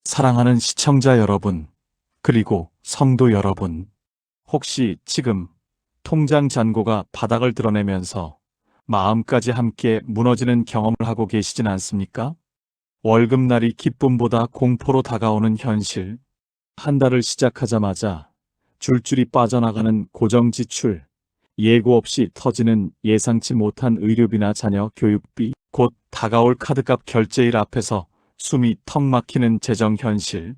사랑하는 시청자 여러분, 그리고 성도 여러분, 혹시 지금 통장 잔고가 바닥을 드러내면서 마음까지 함께 무너지는 경험을 하고 계시진 않습니까? 월급날이 기쁨보다 공포로 다가오는 현실, 한 달을 시작하자마자 줄줄이 빠져나가는 고정지출, 예고 없이 터지는 예상치 못한 의료비나 자녀 교육비, 곧 다가올 카드값 결제일 앞에서 숨이 턱 막히는 재정 현실.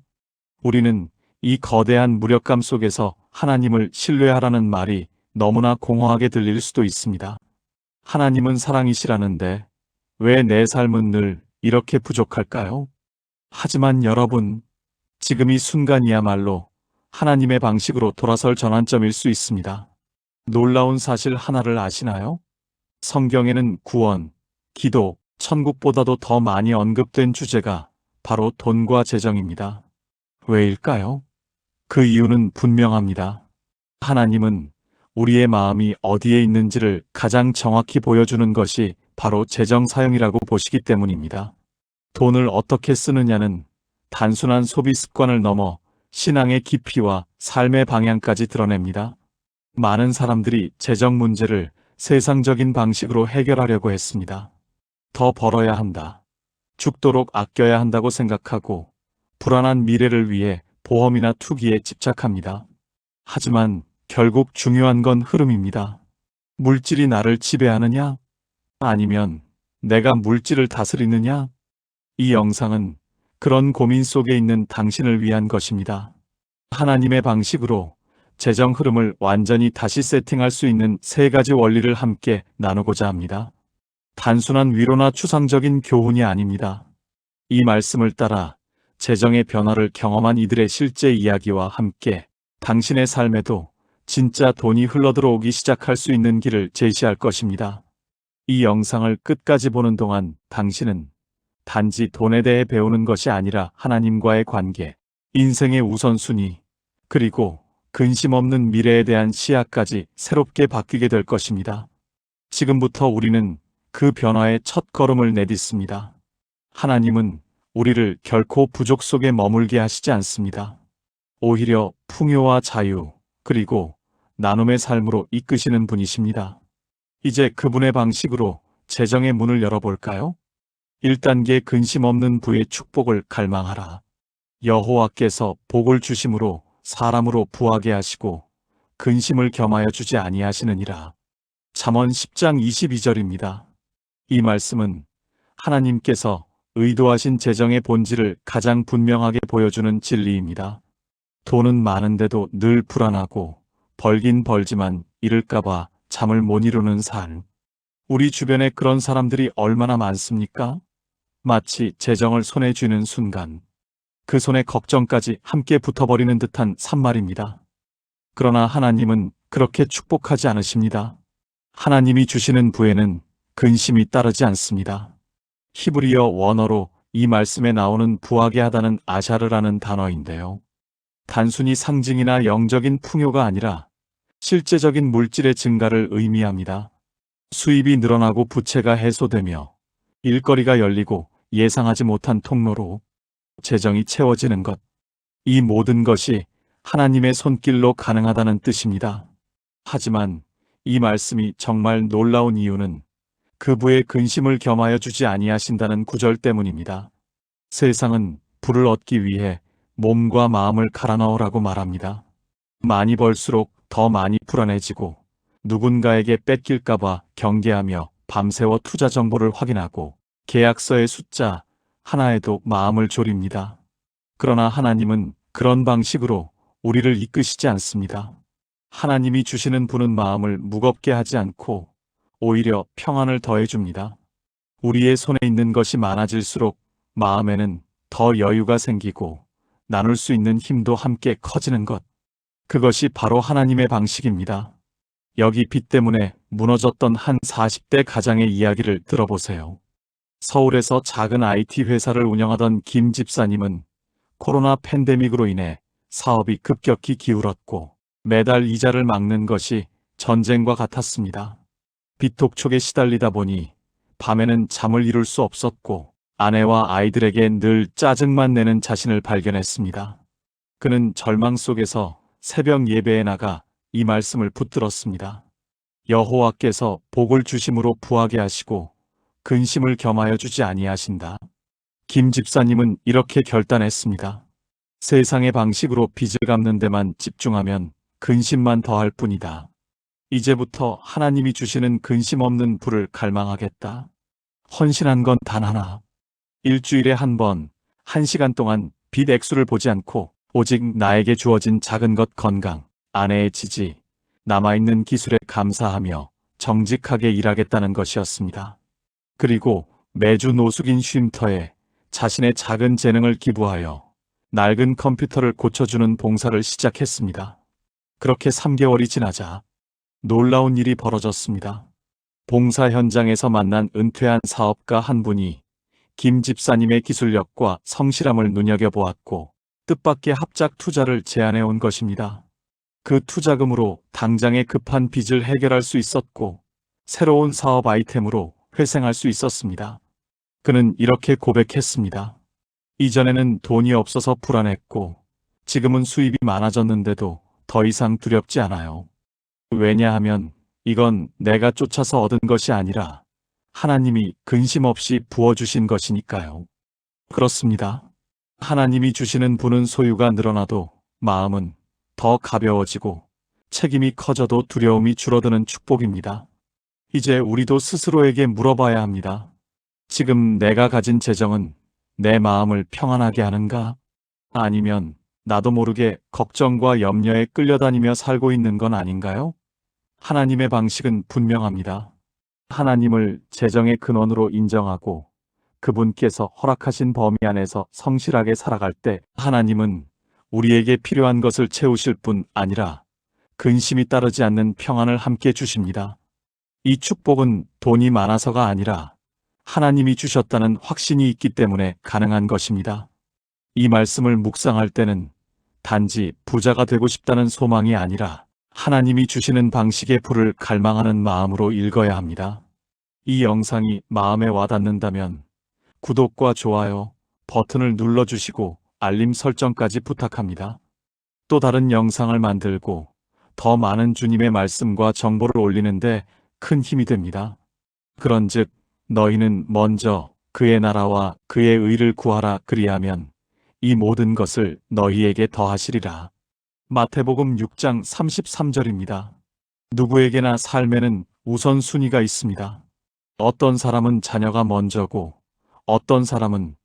우리는 이 거대한 무력감 속에서 하나님을 신뢰하라는 말이 너무나 공허하게 들릴 수도 있습니다. 하나님은 사랑이시라는데 왜 내 삶은 늘 이렇게 부족할까요? 하지만 여러분, 지금 이 순간이야말로 하나님의 방식으로 돌아설 전환점일 수 있습니다. 놀라운 사실 하나를 아시나요? 성경에는 구원, 기도, 천국보다도 더 많이 언급된 주제가 바로 돈과 재정입니다. 왜일까요? 그 이유는 분명합니다. 하나님은 우리의 마음이 어디에 있는지를 가장 정확히 보여주는 것이 바로 재정 사용이라고 보시기 때문입니다. 돈을 어떻게 쓰느냐는 단순한 소비 습관을 넘어 신앙의 깊이와 삶의 방향까지 드러냅니다. 많은 사람들이 재정 문제를 세상적인 방식으로 해결하려고 했습니다. 더 벌어야 한다. 죽도록 아껴야 한다고 생각하고 불안한 미래를 위해 보험이나 투기에 집착합니다. 하지만 결국 중요한 건 흐름입니다. 물질이 나를 지배하느냐? 아니면 내가 물질을 다스리느냐? 이 영상은 그런 고민 속에 있는 당신을 위한 것입니다. 하나님의 방식으로 재정 흐름을 완전히 다시 세팅할 수 있는 세 가지 원리를 함께 나누고자 합니다. 단순한 위로나 추상적인 교훈이 아닙니다. 이 말씀을 따라 재정의 변화를 경험한 이들의 실제 이야기와 함께 당신의 삶에도 진짜 돈이 흘러들어오기 시작할 수 있는 길을 제시할 것입니다. 이 영상을 끝까지 보는 동안 당신은 단지 돈에 대해 배우는 것이 아니라 하나님과의 관계, 인생의 우선순위, 그리고 근심 없는 미래에 대한 시야까지 새롭게 바뀌게 될 것입니다. 지금부터 우리는 그 변화의 첫 걸음을 내딛습니다. 하나님은 우리를 결코 부족 속에 머물게 하시지 않습니다. 오히려 풍요와 자유, 그리고 나눔의 삶으로 이끄시는 분이십니다. 이제 그분의 방식으로 재정의 문을 열어볼까요? 1단계 근심 없는 부의 축복을 갈망하라. 여호와께서 복을 주심으로 사람으로 부하게 하시고 근심을 겸하여 주지 아니하시느니라. 잠언 10장 22절입니다. 이 말씀은 하나님께서 의도하신 재정의 본질을 가장 분명하게 보여주는 진리입니다. 돈은 많은데도 늘 불안하고 벌긴 벌지만 잃을까봐 잠을 못 이루는 삶. 우리 주변에 그런 사람들이 얼마나 많습니까? 마치 재정을 손에 쥐는 순간 그 손에 걱정까지 함께 붙어버리는 듯한 산말입니다. 그러나 하나님은 그렇게 축복하지 않으십니다. 하나님이 주시는 부에는 근심이 따르지 않습니다. 히브리어 원어로 이 말씀에 나오는 부하게 하다는 아샤르라는 단어인데요. 단순히 상징이나 영적인 풍요가 아니라 실제적인 물질의 증가를 의미합니다. 수입이 늘어나고 부채가 해소되며 일거리가 열리고 예상하지 못한 통로로 재정이 채워지는 것. 이 모든 것이 하나님의 손길로 가능하다는 뜻입니다. 하지만 이 말씀이 정말 놀라운 이유는 그 부의 근심을 겸하여 주지 아니하신다는 구절 때문입니다. 세상은 부를 얻기 위해 몸과 마음을 갈아 넣으라고 말합니다. 많이 벌수록 더 많이 불안해지고 누군가에게 뺏길까봐 경계하며 밤새워 투자 정보를 확인하고 계약서의 숫자 하나에도 마음을 졸입니다. 그러나 하나님은 그런 방식으로 우리를 이끄시지 않습니다. 하나님이 주시는 부는 마음을 무겁게 하지 않고 오히려 평안을 더해줍니다. 우리의 손에 있는 것이 많아질수록 마음에는 더 여유가 생기고 나눌 수 있는 힘도 함께 커지는 것. 그것이 바로 하나님의 방식입니다. 여기 빚 때문에 무너졌던 한 40대 가장의 이야기를 들어보세요. 서울에서 작은 IT 회사를 운영하던 김 집사님은 코로나 팬데믹으로 인해 사업이 급격히 기울었고 매달 이자를 막는 것이 전쟁과 같았습니다. 빚 독촉에 시달리다 보니 밤에는 잠을 이룰 수 없었고 아내와 아이들에게 늘 짜증만 내는 자신을 발견했습니다. 그는 절망 속에서 새벽 예배에 나가 이 말씀을 붙들었습니다. 여호와께서 복을 주심으로 부하게 하시고 근심을 겸하여 주지 아니하신다. 김 집사님은 이렇게 결단했습니다. 세상의 방식으로 빚을 갚는 데만 집중하면 근심만 더할 뿐이다. 이제부터 하나님이 주시는 근심 없는 부를 갈망하겠다. 헌신한 건 단 하나. 일주일에 한 번, 1시간 동안 빚 액수를 보지 않고 오직 나에게 주어진 작은 것 건강, 아내의 지지, 남아있는 기술에 감사하며 정직하게 일하겠다는 것이었습니다. 그리고 매주 노숙인 쉼터에 자신의 작은 재능을 기부하여 낡은 컴퓨터를 고쳐주는 봉사를 시작했습니다. 그렇게 3개월이 지나자 놀라운 일이 벌어졌습니다. 봉사 현장에서 만난 은퇴한 사업가 한 분이 김 집사님의 기술력과 성실함을 눈여겨보았고 뜻밖의 합작 투자를 제안해 온 것입니다. 그 투자금으로 당장의 급한 빚을 해결할 수 있었고 새로운 사업 아이템으로 회생할 수 있었습니다. 그는 이렇게 고백했습니다. 이전에는 돈이 없어서 불안했고 지금은 수입이 많아졌는데도 더 이상 두렵지 않아요. 왜냐하면 이건 내가 쫓아서 얻은 것이 아니라 하나님이 근심 없이 부어주신 것이니까요. 그렇습니다. 하나님이 주시는 부는 소유가 늘어나도 마음은 더 가벼워지고 책임이 커져도 두려움이 줄어드는 축복입니다. 이제 우리도 스스로에게 물어봐야 합니다. 지금 내가 가진 재정은 내 마음을 평안하게 하는가? 아니면 나도 모르게 걱정과 염려에 끌려다니며 살고 있는 건 아닌가요? 하나님의 방식은 분명합니다. 하나님을 재정의 근원으로 인정하고 그분께서 허락하신 범위 안에서 성실하게 살아갈 때 하나님은 우리에게 필요한 것을 채우실 뿐 아니라 근심이 따르지 않는 평안을 함께 주십니다. 이 축복은 돈이 많아서가 아니라 하나님이 주셨다는 확신이 있기 때문에 가능한 것입니다. 이 말씀을 묵상할 때는 단지 부자가 되고 싶다는 소망이 아니라 하나님이 주시는 방식의 부를 갈망하는 마음으로 읽어야 합니다. 이 영상이 마음에 와닿는다면 구독과 좋아요 버튼을 눌러주시고 알림 설정까지 부탁합니다. 또 다른 영상을 만들고 더 많은 주님의 말씀과 정보를 올리는데 큰 힘이 됩니다. 그런즉 너희는 먼저 그의 나라와 그의 의를 구하라. 그리하면 이 모든 것을 너희에게 더하시리라. 마태복음 6장 33절입니다. 누구에게나 삶에는 우선순위가 있습니다. 어떤 사람은 자녀가 먼저고 어떤 사람은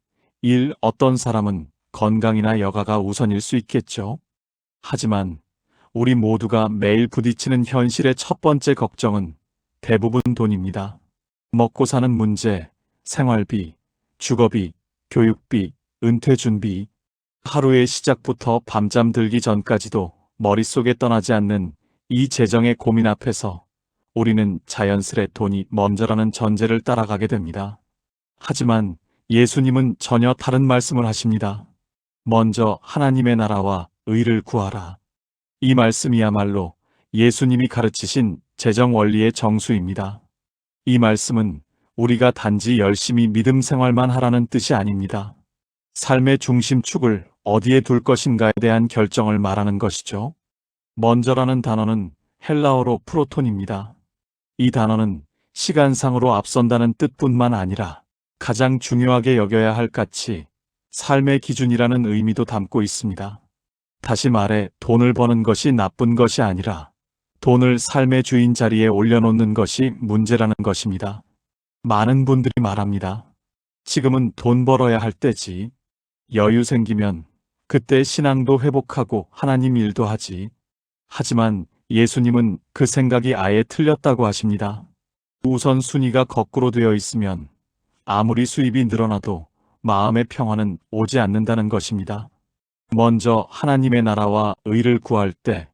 일, 어떤 사람은 건강이나 여가가 우선일 수 있겠죠. 하지만 우리 모두가 매일 부딪히는 현실의 첫 번째 걱정은 대부분 돈입니다. 먹고 사는 문제, 생활비, 주거비, 교육비, 은퇴 준비, 하루의 시작부터 밤잠 들기 전까지도 머릿속에 떠나지 않는 이 재정의 고민 앞에서 우리는 자연스레 돈이 먼저라는 전제를 따라가게 됩니다. 하지만 예수님은 전혀 다른 말씀을 하십니다. 먼저 하나님의 나라와 의를 구하라. 이 말씀이야말로 예수님이 가르치신 재정 원리의 정수입니다. 이 말씀은 우리가 단지 열심히 믿음 생활만 하라는 뜻이 아닙니다. 삶의 중심축을 어디에 둘 것인가에 대한 결정을 말하는 것이죠. 먼저라는 단어는 헬라어로 프로톤입니다. 이 단어는 시간상으로 앞선다는 뜻뿐만 아니라 가장 중요하게 여겨야 할 가치, 삶의 기준이라는 의미도 담고 있습니다. 다시 말해 돈을 버는 것이 나쁜 것이 아니라 돈을 삶의 주인 자리에 올려놓는 것이 문제라는 것입니다. 많은 분들이 말합니다. 지금은 돈 벌어야 할 때지. 여유 생기면 그때 신앙도 회복하고 하나님 일도 하지. 하지만 예수님은 그 생각이 아예 틀렸다고 하십니다. 우선순위가 거꾸로 되어 있으면 아무리 수입이 늘어나도 마음의 평화는 오지 않는다는 것입니다. 먼저 하나님의 나라와 의를 구할 때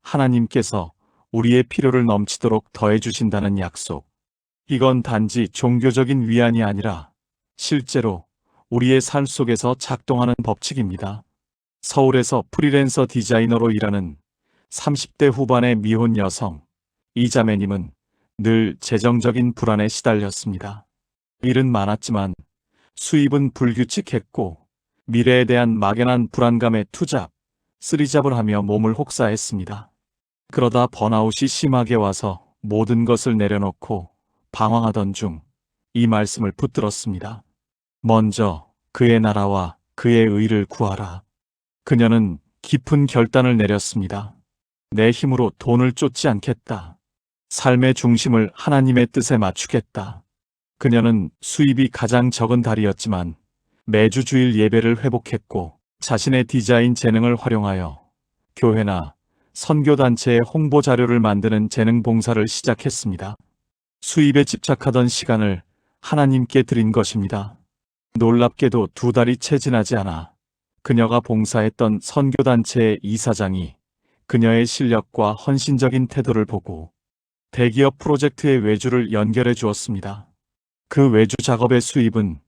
하나님께서 우리의 필요를 넘치도록 더해주신다는 약속. 이건 단지 종교적인 위안이 아니라 실제로 우리의 삶 속에서 작동하는 법칙입니다. 서울에서 프리랜서 디자이너로 일하는 30대 후반의 미혼 여성 이자매님은 늘 재정적인 불안에 시달렸습니다. 일은 많았지만 수입은 불규칙했고 미래에 대한 막연한 불안감에 투잡, 쓰리잡을 하며 몸을 혹사했습니다. 그러다 번아웃이 심하게 와서 모든 것을 내려놓고 방황하던 중 이 말씀을 붙들었습니다. 먼저 그의 나라와 그의 의를 구하라. 그녀는 깊은 결단을 내렸습니다. 내 힘으로 돈을 쫓지 않겠다. 삶의 중심을 하나님의 뜻에 맞추겠다. 그녀는 수입이 가장 적은 달이었지만 매주 주일 예배를 회복했고 자신의 디자인 재능을 활용하여 교회나 선교단체의 홍보 자료를 만드는 재능 봉사를 시작했습니다. 수입에 집착하던 시간을 하나님께 드린 것입니다. 놀랍게도 2달이 채 지나지 않아 그녀가 봉사했던 선교단체의 이사장이 그녀의 실력과 헌신적인 태도를 보고 대기업 프로젝트의 외주를 연결해 주었습니다. 그 외주 작업의 수입은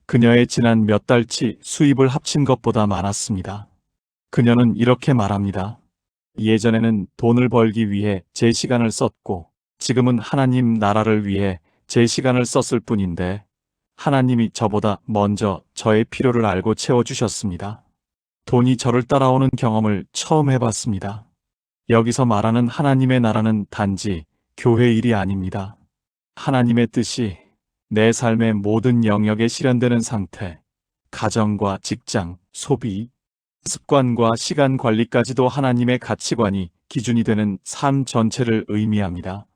그녀의 지난 몇 달치 수입을 합친 것보다 많았습니다. 그녀는 이렇게 말합니다. 예전에는 돈을 벌기 위해 제 시간을 썼고 지금은 하나님 나라를 위해 제 시간을 썼을 뿐인데 하나님이 저보다 먼저 저의 필요를 알고 채워주셨습니다. 돈이 저를 따라오는 경험을 처음 해봤습니다. 여기서 말하는 하나님의 나라는 단지 교회 일이 아닙니다. 하나님의 뜻이 내 삶의 모든 영역에 실현되는 상태, 가정과 직장, 소비, 습관과 시간 관리까지도 하나님의 가치관이 기준이 되는 삶 전체를 의미합니다.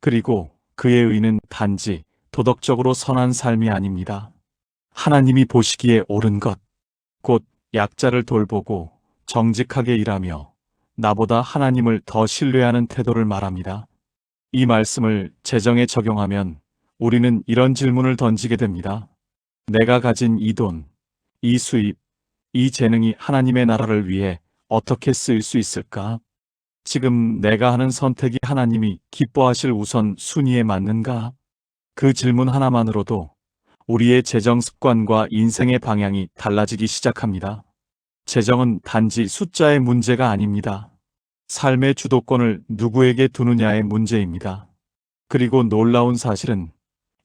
그리고 그의 의는 단지 도덕적으로 선한 삶이 아닙니다. 하나님이 보시기에 옳은 것, 곧 약자를 돌보고 정직하게 일하며 나보다 하나님을 더 신뢰하는 태도를 말합니다. 이 말씀을 재정에 적용하면 우리는 이런 질문을 던지게 됩니다. 내가 가진 이 돈, 이 수입, 이 재능이 하나님의 나라를 위해 어떻게 쓰일 수 있을까? 지금 내가 하는 선택이 하나님이 기뻐하실 우선 순위에 맞는가? 그 질문 하나만으로도 우리의 재정 습관과 인생의 방향이 달라지기 시작합니다. 재정은 단지 숫자의 문제가 아닙니다. 삶의 주도권을 누구에게 두느냐의 문제입니다. 그리고 놀라운 사실은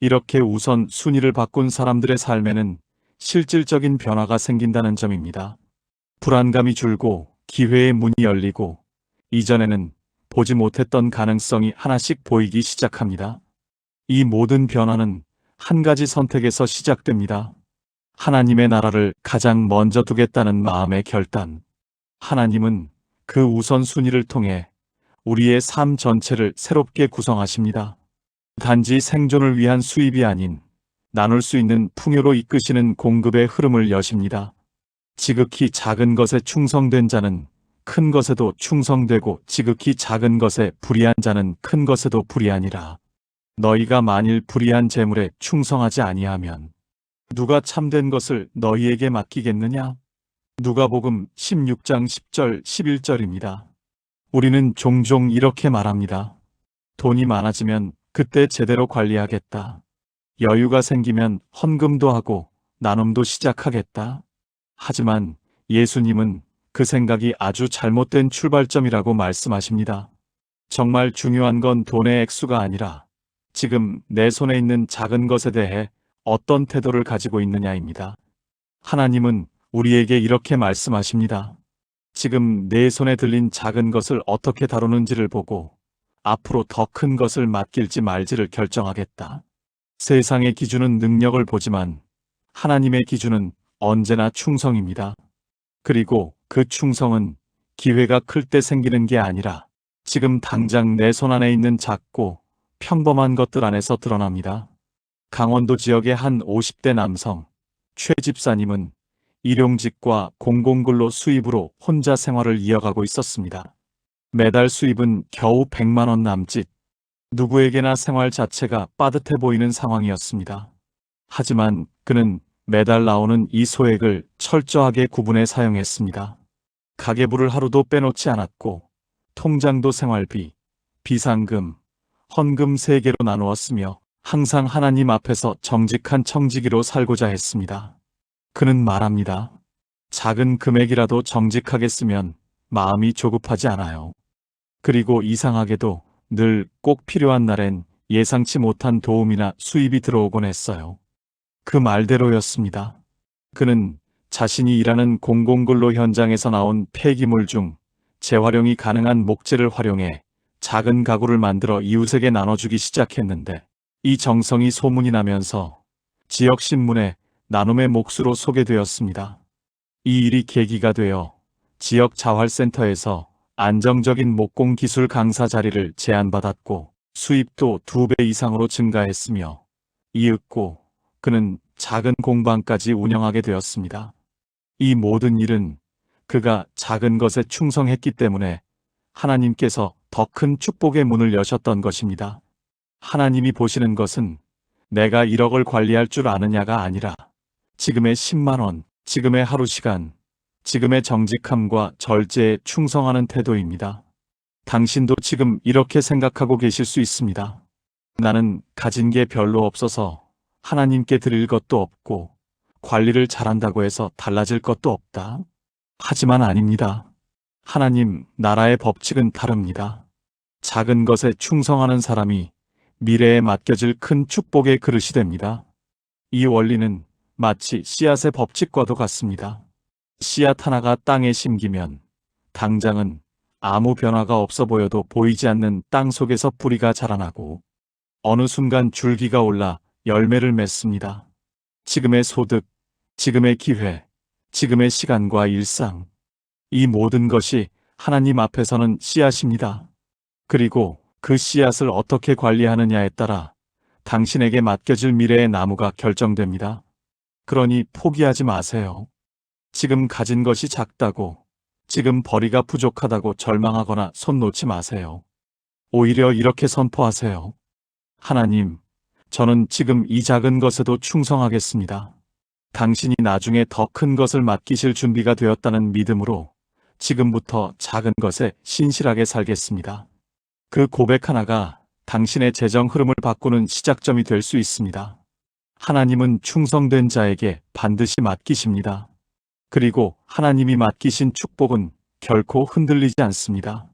이렇게 우선 순위를 바꾼 사람들의 삶에는 실질적인 변화가 생긴다는 점입니다. 불안감이 줄고 기회의 문이 열리고 이전에는 보지 못했던 가능성이 하나씩 보이기 시작합니다. 이 모든 변화는 한 가지 선택에서 시작됩니다. 하나님의 나라를 가장 먼저 두겠다는 마음의 결단. 하나님은 그 우선순위를 통해 우리의 삶 전체를 새롭게 구성하십니다. 단지 생존을 위한 수입이 아닌 나눌 수 있는 풍요로 이끄시는 공급의 흐름을 여십니다. 지극히 작은 것에 충성된 자는 큰 것에도 충성되고 지극히 작은 것에 불의한 자는 큰 것에도 불의하니라. 너희가 만일 불의한 재물에 충성하지 아니하면 누가 참된 것을 너희에게 맡기겠느냐? 누가복음 16장 10절 11절입니다. 우리는 종종 이렇게 말합니다. 돈이 많아지면 그때 제대로 관리하겠다. 여유가 생기면 헌금도 하고 나눔도 시작하겠다. 하지만 예수님은 그 생각이 아주 잘못된 출발점이라고 말씀하십니다. 정말 중요한 건 돈의 액수가 아니라 지금 내 손에 있는 작은 것에 대해 어떤 태도를 가지고 있느냐입니다. 하나님은 우리에게 이렇게 말씀하십니다. 지금 내 손에 들린 작은 것을 어떻게 다루는지를 보고 앞으로 더 큰 것을 맡길지 말지를 결정하겠다. 세상의 기준은 능력을 보지만 하나님의 기준은 언제나 충성입니다. 그리고 그 충성은 기회가 클 때 생기는 게 아니라 지금 당장 내 손 안에 있는 작고 평범한 것들 안에서 드러납니다. 강원도 지역의 한 50대 남성 최 집사님은 일용직과 공공근로 수입으로 혼자 생활을 이어가고 있었습니다. 매달 수입은 겨우 100만 원 남짓. 누구에게나 생활 자체가 빠듯해 보이는 상황이었습니다. 하지만 그는 매달 나오는 이 소액을 철저하게 구분해 사용했습니다. 가계부를 하루도 빼놓지 않았고 통장도 생활비, 비상금, 헌금 3개로 나누었으며 항상 하나님 앞에서 정직한 청지기로 살고자 했습니다. 그는 말합니다. 작은 금액이라도 정직하게 쓰면 마음이 조급하지 않아요. 그리고 이상하게도 늘 꼭 필요한 날엔 예상치 못한 도움이나 수입이 들어오곤 했어요. 그 말대로였습니다. 그는 자신이 일하는 공공근로 현장에서 나온 폐기물 중 재활용이 가능한 목재를 활용해 작은 가구를 만들어 이웃에게 나눠주기 시작했는데, 이 정성이 소문이 나면서 지역 신문에 나눔의 몫으로 소개되었습니다. 이 일이 계기가 되어 지역 자활센터에서 안정적인 목공 기술 강사 자리를 제안받았고, 수입도 2배 이상으로 증가했으며, 이윽고 그는 작은 공방까지 운영하게 되었습니다. 이 모든 일은 그가 작은 것에 충성했기 때문에 하나님께서 더 큰 축복의 문을 여셨던 것입니다. 하나님이 보시는 것은 내가 1억을 관리할 줄 아느냐가 아니라 지금의 10만 원, 지금의 하루 시간, 지금의 정직함과 절제에 충성하는 태도입니다. 당신도 지금 이렇게 생각하고 계실 수 있습니다. 나는 가진 게 별로 없어서 하나님께 드릴 것도 없고 관리를 잘한다고 해서 달라질 것도 없다. 하지만 아닙니다. 하나님 나라의 법칙은 다릅니다. 작은 것에 충성하는 사람이 미래에 맡겨질 큰 축복의 그릇이 됩니다. 이 원리는 마치 씨앗의 법칙과도 같습니다. 씨앗 하나가 땅에 심기면 당장은 아무 변화가 없어 보여도 보이지 않는 땅 속에서 뿌리가 자라나고 어느 순간 줄기가 올라 열매를 맺습니다. 지금의 소득, 지금의 기회, 지금의 시간과 일상, 이 모든 것이 하나님 앞에서는 씨앗입니다. 그리고 그 씨앗을 어떻게 관리하느냐에 따라 당신에게 맡겨질 미래의 나무가 결정됩니다. 그러니 포기하지 마세요. 지금 가진 것이 작다고, 지금 벌이가 부족하다고 절망하거나 손 놓지 마세요. 오히려 이렇게 선포하세요. 하나님, 저는 지금 이 작은 것에도 충성하겠습니다. 당신이 나중에 더 큰 것을 맡기실 준비가 되었다는 믿음으로 지금부터 작은 것에 신실하게 살겠습니다. 그 고백 하나가 당신의 재정 흐름을 바꾸는 시작점이 될 수 있습니다. 하나님은 충성된 자에게 반드시 맡기십니다. 그리고 하나님이 맡기신 축복은 결코 흔들리지 않습니다.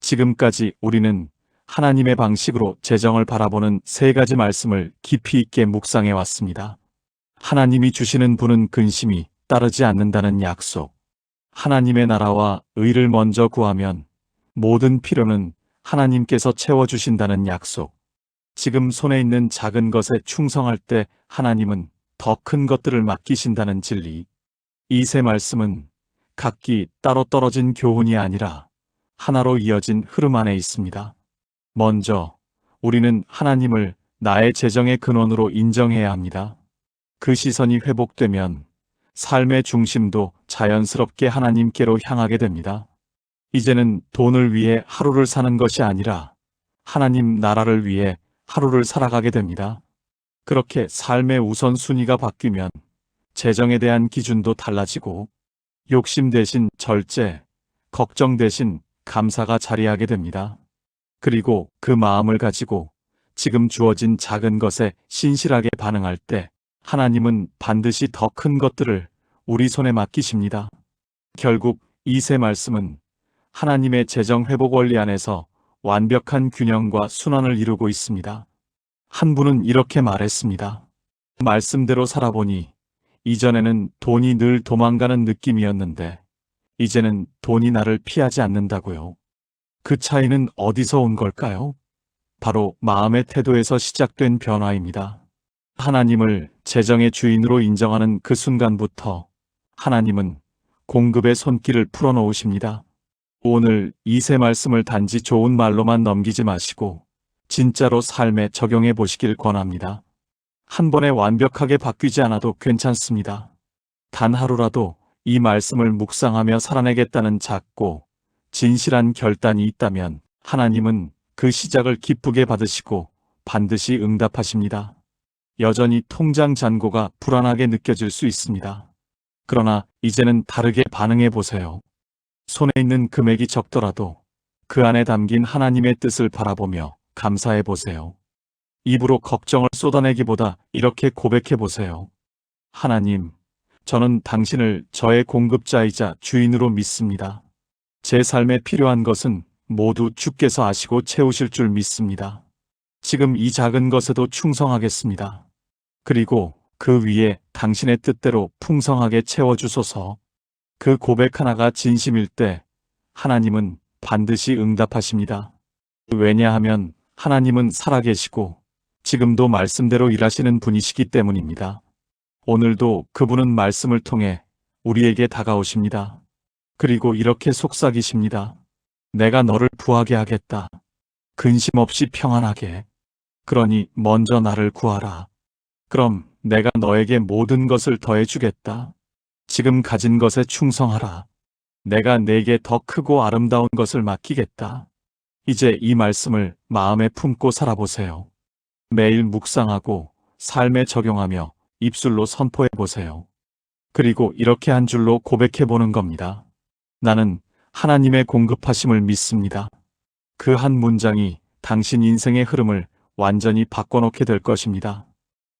지금까지 우리는 하나님의 방식으로 재정을 바라보는 3가지 말씀을 깊이 있게 묵상해 왔습니다. 하나님이 주시는 분은 근심이 따르지 않는다는 약속, 하나님의 나라와 의를 먼저 구하면 모든 필요는 하나님께서 채워주신다는 약속, 지금 손에 있는 작은 것에 충성할 때 하나님은 더 큰 것들을 맡기신다는 진리. 이 3 말씀은 각기 따로 떨어진 교훈이 아니라 하나로 이어진 흐름 안에 있습니다. 먼저 우리는 하나님을 나의 재정의 근원으로 인정해야 합니다. 그 시선이 회복되면 삶의 중심도 자연스럽게 하나님께로 향하게 됩니다. 이제는 돈을 위해 하루를 사는 것이 아니라 하나님 나라를 위해 하루를 살아가게 됩니다. 그렇게 삶의 우선순위가 바뀌면 재정에 대한 기준도 달라지고 욕심 대신 절제, 걱정 대신 감사가 자리하게 됩니다. 그리고 그 마음을 가지고 지금 주어진 작은 것에 신실하게 반응할 때 하나님은 반드시 더 큰 것들을 우리 손에 맡기십니다. 결국 이 3 말씀은 하나님의 재정 회복 원리 안에서 완벽한 균형과 순환을 이루고 있습니다. 한 분은 이렇게 말했습니다. 말씀대로 살아보니 이전에는 돈이 늘 도망가는 느낌이었는데 이제는 돈이 나를 피하지 않는다고요. 그 차이는 어디서 온 걸까요? 바로 마음의 태도에서 시작된 변화입니다. 하나님을 재정의 주인으로 인정하는 그 순간부터 하나님은 공급의 손길을 풀어놓으십니다. 오늘 이 3 말씀을 단지 좋은 말로만 넘기지 마시고 진짜로 삶에 적용해 보시길 권합니다. 한 번에 완벽하게 바뀌지 않아도 괜찮습니다. 단 하루라도 이 말씀을 묵상하며 살아내겠다는 작고 진실한 결단이 있다면 하나님은 그 시작을 기쁘게 받으시고 반드시 응답하십니다. 여전히 통장 잔고가 불안하게 느껴질 수 있습니다. 그러나 이제는 다르게 반응해 보세요. 손에 있는 금액이 적더라도 그 안에 담긴 하나님의 뜻을 바라보며 감사해 보세요. 입으로 걱정을 쏟아내기보다 이렇게 고백해 보세요. 하나님, 저는 당신을 저의 공급자이자 주인으로 믿습니다. 제 삶에 필요한 것은 모두 주께서 아시고 채우실 줄 믿습니다. 지금 이 작은 것에도 충성하겠습니다. 그리고 그 위에 당신의 뜻대로 풍성하게 채워주소서. 그 고백 하나가 진심일 때 하나님은 반드시 응답하십니다. 왜냐하면 하나님은 살아계시고 지금도 말씀대로 일하시는 분이시기 때문입니다. 오늘도 그분은 말씀을 통해 우리에게 다가오십니다. 그리고 이렇게 속삭이십니다. 내가 너를 부하게 하겠다. 근심 없이 평안하게. 그러니 먼저 나를 구하라. 그럼 내가 너에게 모든 것을 더해주겠다. 지금 가진 것에 충성하라. 내가 내게 더 크고 아름다운 것을 맡기겠다. 이제 이 말씀을 마음에 품고 살아보세요. 매일 묵상하고 삶에 적용하며 입술로 선포해 보세요. 그리고 이렇게 한 줄로 고백해 보는 겁니다. 나는 하나님의 공급하심을 믿습니다. 그 한 문장이 당신 인생의 흐름을 완전히 바꿔놓게 될 것입니다.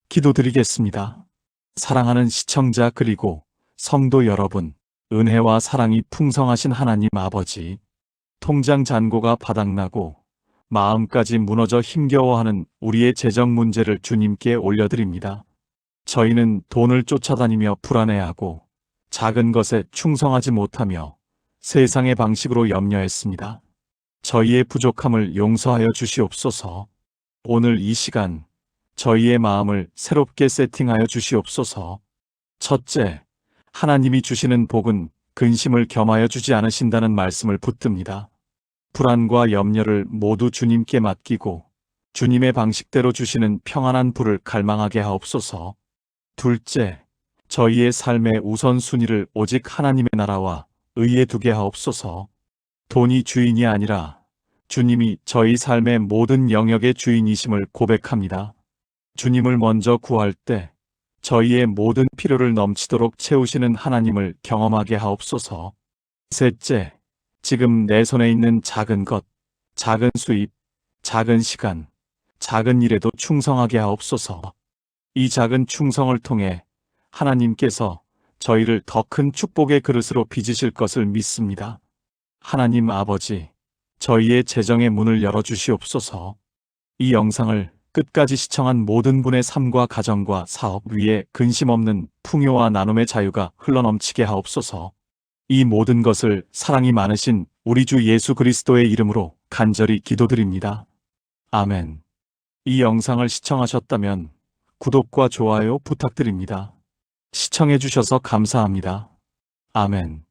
기도드리겠습니다. 사랑하는 시청자 그리고 성도 여러분, 은혜와 사랑이 풍성하신 하나님 아버지, 통장 잔고가 바닥나고 마음까지 무너져 힘겨워하는 우리의 재정 문제를 주님께 올려드립니다. 저희는 돈을 쫓아다니며 불안해하고 작은 것에 충성하지 못하며 세상의 방식으로 염려했습니다. 저희의 부족함을 용서하여 주시옵소서. 오늘 이 시간 저희의 마음을 새롭게 세팅하여 주시옵소서. 첫째, 하나님이 주시는 복은 근심을 겸하여 주지 않으신다는 말씀을 붙듭니다. 불안과 염려를 모두 주님께 맡기고 주님의 방식대로 주시는 평안한 부를 갈망하게 하옵소서. 둘째, 저희의 삶의 우선순위를 오직 하나님의 나라와 의에 두게 하옵소서. 돈이 주인이 아니라 주님이 저희 삶의 모든 영역의 주인이심을 고백합니다. 주님을 먼저 구할 때 저희의 모든 필요를 넘치도록 채우시는 하나님을 경험하게 하옵소서. 셋째, 지금 내 손에 있는 작은 것, 작은 수입, 작은 시간, 작은 일에도 충성하게 하옵소서. 이 작은 충성을 통해 하나님께서 저희를 더 큰 축복의 그릇으로 빚으실 것을 믿습니다. 하나님 아버지, 저희의 재정의 문을 열어주시옵소서. 이 영상을 끝까지 시청한 모든 분의 삶과 가정과 사업 위에 근심 없는 풍요와 나눔의 자유가 흘러넘치게 하옵소서. 이 모든 것을 사랑이 많으신 우리 주 예수 그리스도의 이름으로 간절히 기도드립니다. 아멘. 이 영상을 시청하셨다면 구독과 좋아요 부탁드립니다. 시청해 주셔서 감사합니다. 아멘.